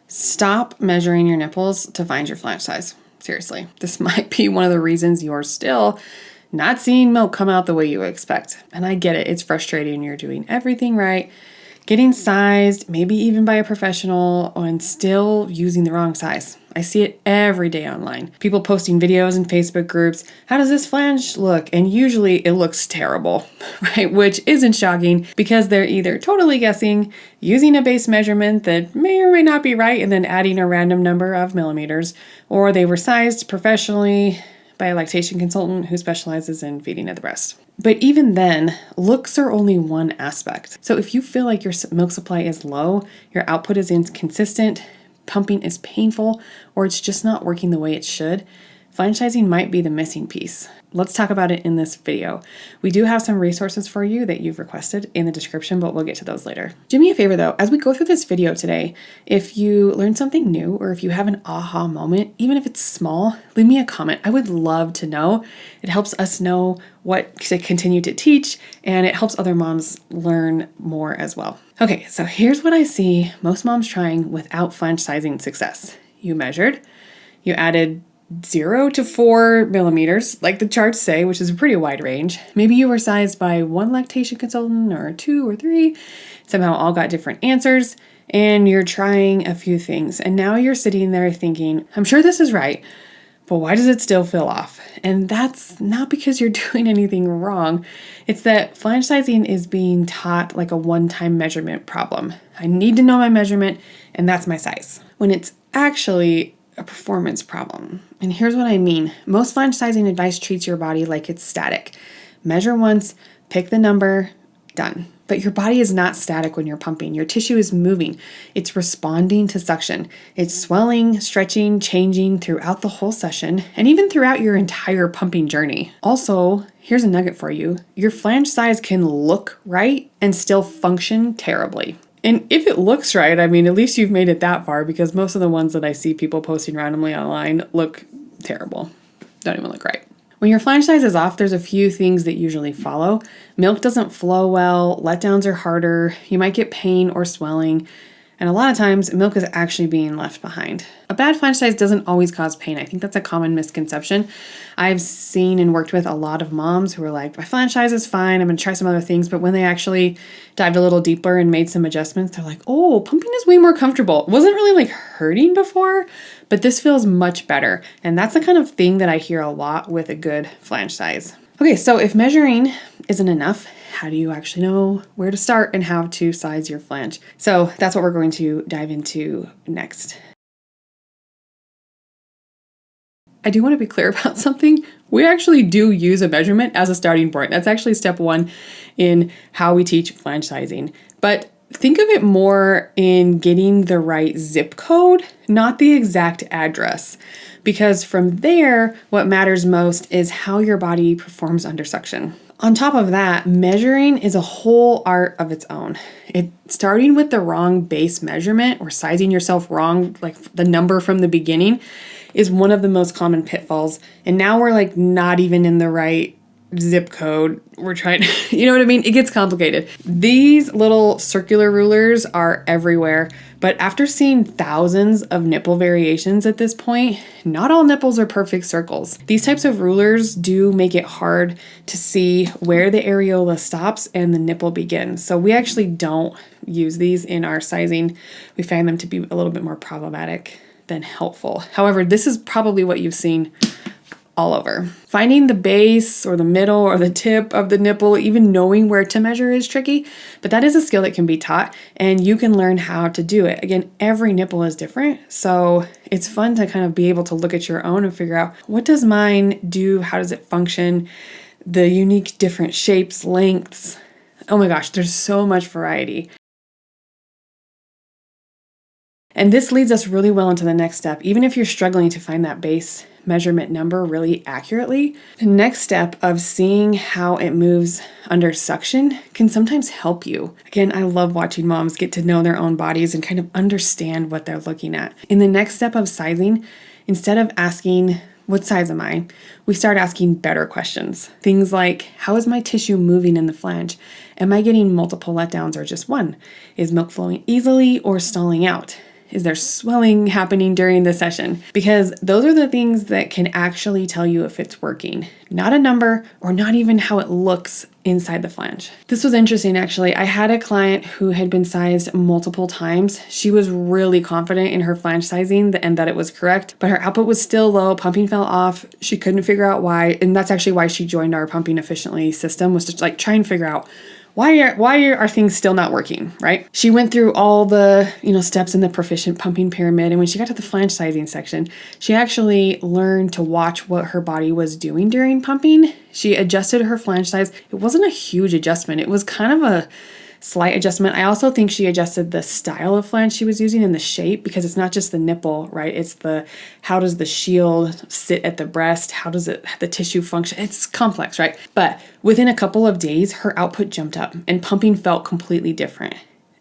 Stop measuring your nipples to find your flange size. Seriously, this might be one of the reasons you're still not seeing milk come out the way you expect. And I get it, it's frustrating. You're doing everything right, getting sized, maybe even by a professional, and still using the wrong size. I see it every day online. People posting videos in Facebook groups. How does this flange look? And usually it looks terrible, right? Which isn't shocking because they're either totally guessing, using a base measurement that may or may not be right, and then adding a random number of millimeters, or they were sized professionally by a lactation consultant who specializes in feeding at the breast. But even then, looks are only one aspect. So if you feel like your milk supply is low, your output is inconsistent, pumping is painful, or it's just not working the way it should, flange sizing might be the missing piece. Let's talk about it in this video. We do have some resources for you that you've requested in the description, but we'll get to those later. Do me a favor though, as we go through this video today, if you learn something new or if you have an aha moment, even if it's small, leave me a comment. I would love to know. It helps us know what to continue to teach, and it helps other moms learn more as well. Okay, so here's what I see most moms trying without flange sizing success. You measured, you added 0 to 4 millimeters, like the charts say, which is a pretty wide range. Maybe you were sized by one lactation consultant or 2 or 3, somehow all got different answers, and you're trying a few things. And now you're sitting there thinking, I'm sure this is right, but why does it still feel off? And that's not because you're doing anything wrong. It's that flange sizing is being taught like a one-time measurement problem. I need to know my measurement, and that's my size. When it's actually a performance problem. And here's what I mean. Most flange sizing advice treats your body like it's static. Measure once, pick the number, done. But your body is not static when you're pumping. Your tissue is moving. It's responding to suction. It's swelling, stretching, changing throughout the whole session, and even throughout your entire pumping journey. Also, here's a nugget for you. Your flange size can look right and still function terribly. And if it looks right, I mean, at least you've made it that far, because most of the ones that I see people posting randomly online look terrible. Don't even look right. When your flange size is off, there's a few things that usually follow. Milk doesn't flow well, letdowns are harder, you might get pain or swelling, and a lot of times milk is actually being left behind. A bad flange size doesn't always cause pain. I think that's a common misconception. I've seen and worked with a lot of moms who are like, my flange size is fine, I'm gonna try some other things, but when they actually dived a little deeper and made some adjustments, they're like, oh, pumping is way more comfortable. It wasn't really like hurting before, but this feels much better. And that's the kind of thing that I hear a lot with a good flange size. Okay, so if measuring isn't enough, how do you actually know where to start and how to size your flange? So that's what we're going to dive into next. I do want to be clear about something. We actually do use a measurement as a starting point. That's actually step 1 in how we teach flange sizing. But think of it more in getting the right zip code, not the exact address. Because from there, what matters most is how your body performs under suction. On top of that, measuring is a whole art of its own. Starting with the wrong base measurement or sizing yourself wrong, like the number from the beginning, is one of the most common pitfalls. And now we're like not even in the right zip code. We're trying, you know what I mean? It gets complicated. These little circular rulers are everywhere, but after seeing thousands of nipple variations at this point, not all nipples are perfect circles. These types of rulers do make it hard to see where the areola stops and the nipple begins. So we actually don't use these in our sizing. We find them to be a little bit more problematic than helpful. However, this is probably what you've seen all over. Finding the base or the middle or the tip of the nipple, even knowing where to measure is tricky, but that is a skill that can be taught and you can learn how to do it. Again, every nipple is different, so it's fun to kind of be able to look at your own and figure out, what does mine do? How does it function? The unique different shapes, lengths. Oh my gosh, there's so much variety. And this leads us really well into the next step. Even if you're struggling to find that base measurement number really accurately, the next step of seeing how it moves under suction can sometimes help you. Again, I love watching moms get to know their own bodies and kind of understand what they're looking at. In the next step of sizing, instead of asking, what size am I? We start asking better questions. Things like, how is my tissue moving in the flange? Am I getting multiple letdowns or just one? Is milk flowing easily or stalling out? Is there swelling happening during the session? Because those are the things that can actually tell you if it's working. Not a number or not even how it looks inside the flange. This was interesting actually. I had a client who had been sized multiple times. She was really confident in her flange sizing and that it was correct, but her output was still low. Pumping fell off. She couldn't figure out why. And that's actually why she joined our pumping efficiently system, was to like try and figure out why are things still not working, right? She went through all the, steps in the proficient pumping pyramid. And when she got to the flange sizing section, she actually learned to watch what her body was doing during pumping. She adjusted her flange size. It wasn't a huge adjustment. It was kind of a slight adjustment. I also think she adjusted the style of flange she was using and the shape, because it's not just the nipple, right? It's how does the shield sit at the breast? How does the tissue function? It's complex, right? But within a couple of days, her output jumped up and pumping felt completely different.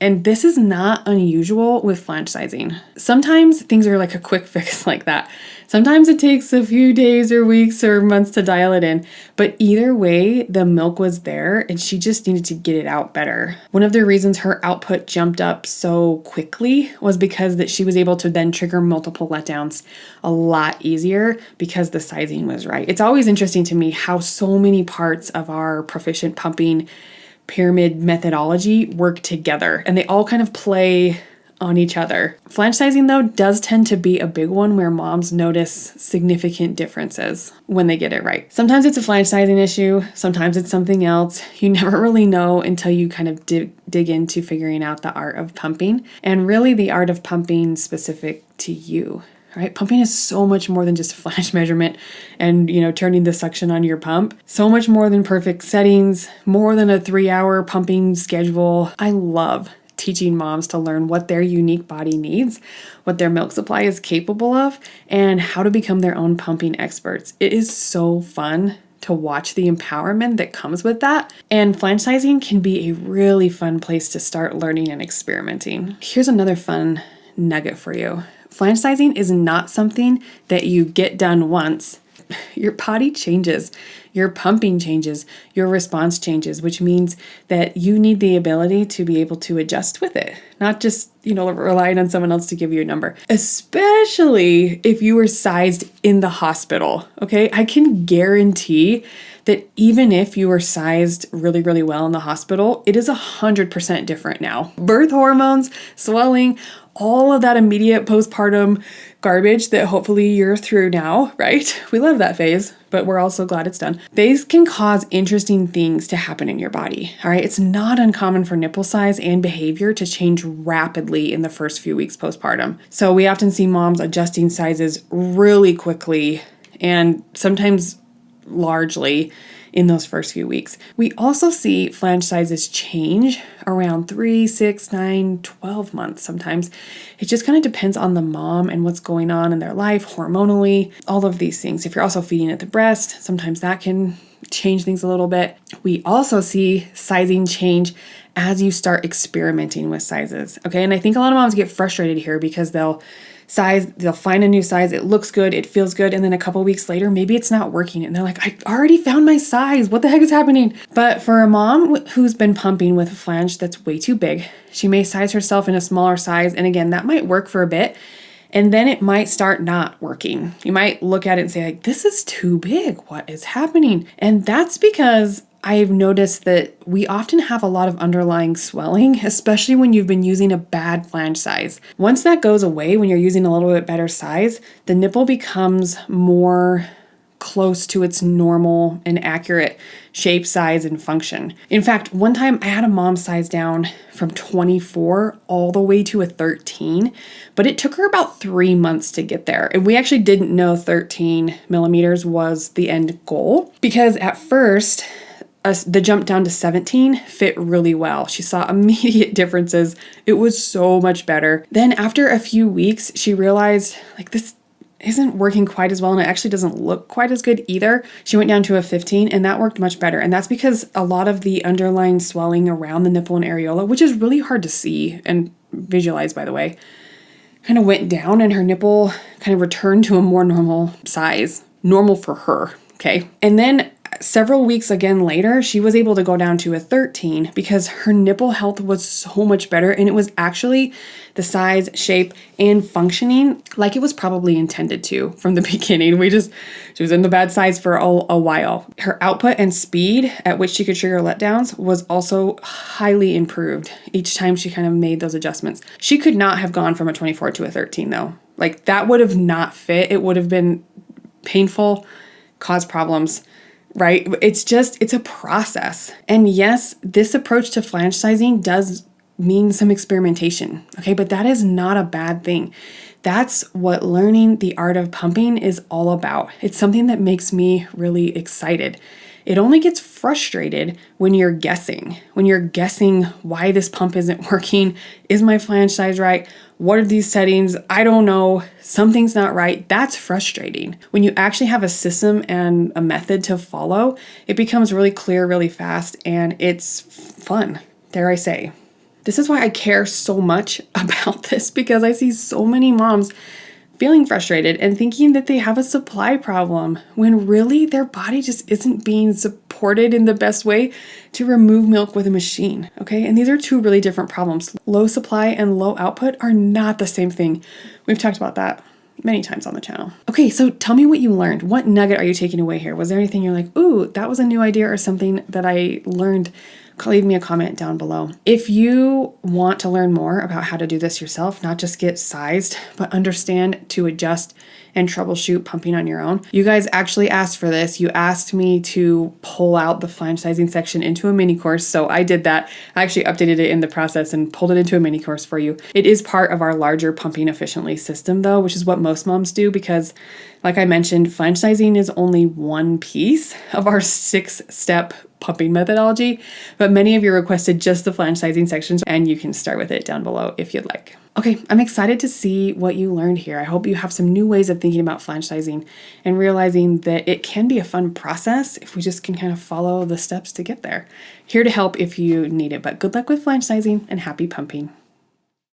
And this is not unusual with flange sizing. Sometimes things are like a quick fix like that. Sometimes it takes a few days or weeks or months to dial it in. But either way, the milk was there and she just needed to get it out better. One of the reasons her output jumped up so quickly was because that she was able to then trigger multiple letdowns a lot easier because the sizing was right. It's always interesting to me how so many parts of our proficient pumping pyramid methodology work together and they all kind of play on each other. Flange sizing though does tend to be a big one where moms notice significant differences when they get it right. Sometimes it's a flange sizing issue, sometimes it's something else. You never really know until you kind of dig into figuring out the art of pumping, and really the art of pumping specific to you. Right? Pumping is so much more than just a flange measurement and, turning the suction on your pump. So much more than perfect settings, more than a 3-hour pumping schedule. I love teaching moms to learn what their unique body needs, what their milk supply is capable of, and how to become their own pumping experts. It is so fun to watch the empowerment that comes with that. And flange sizing can be a really fun place to start learning and experimenting. Here's another fun nugget for you. Flange sizing is not something that you get done once. Your body changes, your pumping changes, your response changes, which means that you need the ability to be able to adjust with it, not just, relying on someone else to give you a number, especially if you were sized in the hospital, okay? I can guarantee that even if you were sized really, really well in the hospital, it is 100% different now. Birth hormones, swelling, all of that immediate postpartum garbage that hopefully you're through now, right? We love that phase, but we're also glad it's done. These can cause interesting things to happen in your body, all right? It's not uncommon for nipple size and behavior to change rapidly in the first few weeks postpartum. So we often see moms adjusting sizes really quickly and sometimes largely in those first few weeks. We also see flange sizes change around 3, 6, 9, 12 months sometimes. It just kind of depends on the mom and what's going on in their life hormonally, all of these things. If you're also feeding at the breast, sometimes that can change things a little bit. We also see sizing change as you start experimenting with sizes. Okay, and I think a lot of moms get frustrated here because they'll find a new size, it looks good, it feels good, and then a couple weeks later, maybe it's not working, and they're like, I already found my size, what the heck is happening? But for a mom who's been pumping with a flange that's way too big, she may size herself in a smaller size, and again, that might work for a bit, and then it might start not working. You might look at it and say, like, this is too big, what is happening? And that's because I've noticed that we often have a lot of underlying swelling, especially when you've been using a bad flange size. Once that goes away, when you're using a little bit better size, the nipple becomes more close to its normal and accurate shape, size, and function. In fact, one time I had a mom size down from 24 all the way to a 13, but it took her about 3 months to get there. And we actually didn't know 13 millimeters was the end goal because at first, the jump down to 17 fit really well. She saw immediate differences. It was so much better. Then after a few weeks, she realized like this isn't working quite as well and it actually doesn't look quite as good either. She went down to a 15 and that worked much better. And that's because a lot of the underlying swelling around the nipple and areola, which is really hard to see and visualize by the way, kind of went down and her nipple kind of returned to a more normal size, normal for her. Okay. And then several weeks again later, she was able to go down to a 13 because her nipple health was so much better, and it was actually the size, shape, and functioning like it was probably intended to from the beginning. She was in the bad size for a while. Her output and speed at which she could trigger letdowns was also highly improved each time she kind of made those adjustments. She could not have gone from a 24 to a 13 though. Like that would have not fit. It would have been painful, caused problems, right? It's a process. And yes, this approach to flange sizing does mean some experimentation, okay? But that is not a bad thing. That's what learning the art of pumping is all about. It's something that makes me really excited. It only gets frustrated when you're guessing why this pump isn't working. Is my flange size right? What are these settings? I don't know. Something's not right. That's frustrating. When you actually have a system and a method to follow, it becomes really clear really fast, and it's fun, dare I say. This is why I care so much about this, because I see so many moms feeling frustrated and thinking that they have a supply problem when really their body just isn't being supported in the best way to remove milk with a machine, okay? And these are two really different problems. Low supply and low output are not the same thing. We've talked about that many times on the channel. Okay, so tell me what you learned. What nugget are you taking away here? Was there anything you're like, ooh, that was a new idea or something that I learned? Leave me a comment down below. If you want to learn more about how to do this yourself, not just get sized, but understand to adjust and troubleshoot pumping on your own. You guys actually asked for this. You asked me to pull out the flange sizing section into a mini course. So I did that. I actually updated it in the process and pulled it into a mini course for you. It is part of our larger pumping efficiently system though, which is what most moms do, because like I mentioned, flange sizing is only one piece of our 6-step pumping methodology, but many of you requested just the flange sizing sections, and you can start with it down below if you'd like. Okay, I'm excited to see what you learned here. I hope you have some new ways of thinking about flange sizing and realizing that it can be a fun process if we just can kind of follow the steps to get there. Here to help if you need it, but good luck with flange sizing and happy pumping.